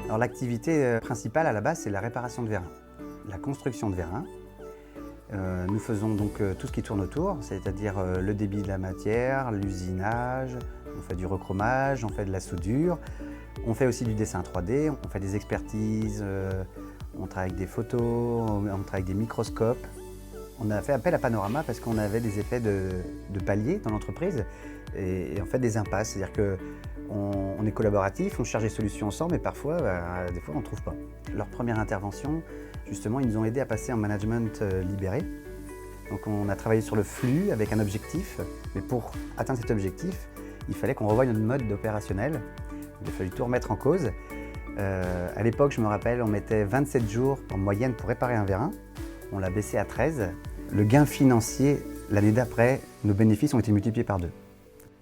Alors l'activité principale à la base, c'est la réparation de vérins, la construction de vérins. Nous faisons donc tout ce qui tourne autour, c'est-à-dire le débit de la matière, l'usinage, on fait du rechromage, on fait de la soudure, on fait aussi du dessin 3D, on fait des expertises, on travaille avec des photos, on travaille avec des microscopes. On a fait appel à Panorama parce qu'on avait des effets de palier dans l'entreprise et en fait des impasses, c'est-à-dire qu'on est collaboratif, on cherche des solutions ensemble, mais parfois, des fois, on ne trouve pas. Leur première intervention, justement, ils nous ont aidés à passer en management libéré. Donc on a travaillé sur le flux avec un objectif, mais pour atteindre cet objectif, il fallait qu'on revoie notre mode opérationnel. Il a fallu tout remettre en cause. À l'époque, je me rappelle, on mettait 27 jours en moyenne pour réparer un vérin. On l'a baissé à 13. Le gain financier, l'année d'après, nos bénéfices ont été multipliés par 2.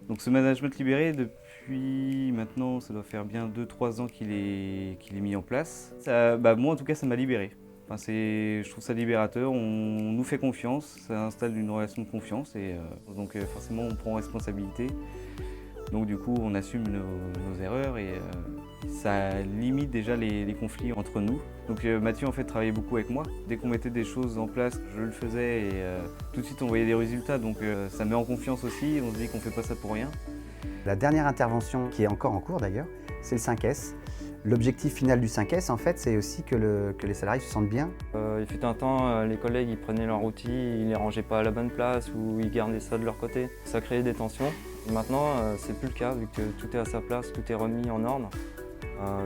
Donc ce management libéré, depuis maintenant, ça doit faire bien 2-3 ans qu'il est mis en place. Ça, moi en tout cas, ça m'a libéré. Enfin, je trouve ça libérateur, on nous fait confiance, ça installe une relation de confiance et donc forcément on prend responsabilité. Donc du coup on assume nos erreurs et ça limite déjà les conflits entre nous. Donc Mathieu en fait travaillait beaucoup avec moi. Dès qu'on mettait des choses en place, je le faisais et tout de suite on voyait des résultats. Donc ça met en confiance aussi, on se dit qu'on ne fait pas ça pour rien. La dernière intervention, qui est encore en cours d'ailleurs, c'est le 5S. L'objectif final du 5S, en fait, c'est aussi que les salariés se sentent bien. Il fut un temps, les collègues ils prenaient leurs outils, ils les rangeaient pas à la bonne place ou ils gardaient ça de leur côté. Ça créait des tensions. Et maintenant, c'est plus le cas vu que tout est à sa place, tout est remis en ordre.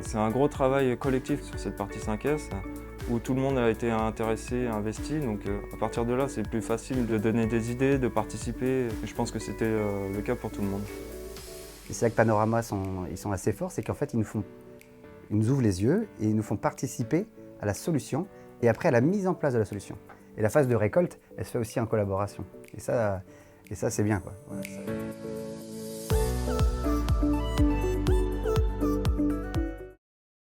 C'est un gros travail collectif sur cette partie 5S où tout le monde a été intéressé, investi. Donc à partir de là, c'est plus facile de donner des idées, de participer. Et je pense que c'était le cas pour tout le monde. Et c'est là que Panorama ils sont assez forts, c'est qu'en fait, ils nous ouvrent les yeux et ils nous font participer à la solution et après à la mise en place de la solution. Et la phase de récolte, elle se fait aussi en collaboration. Et ça c'est bien, quoi. Voilà, ça...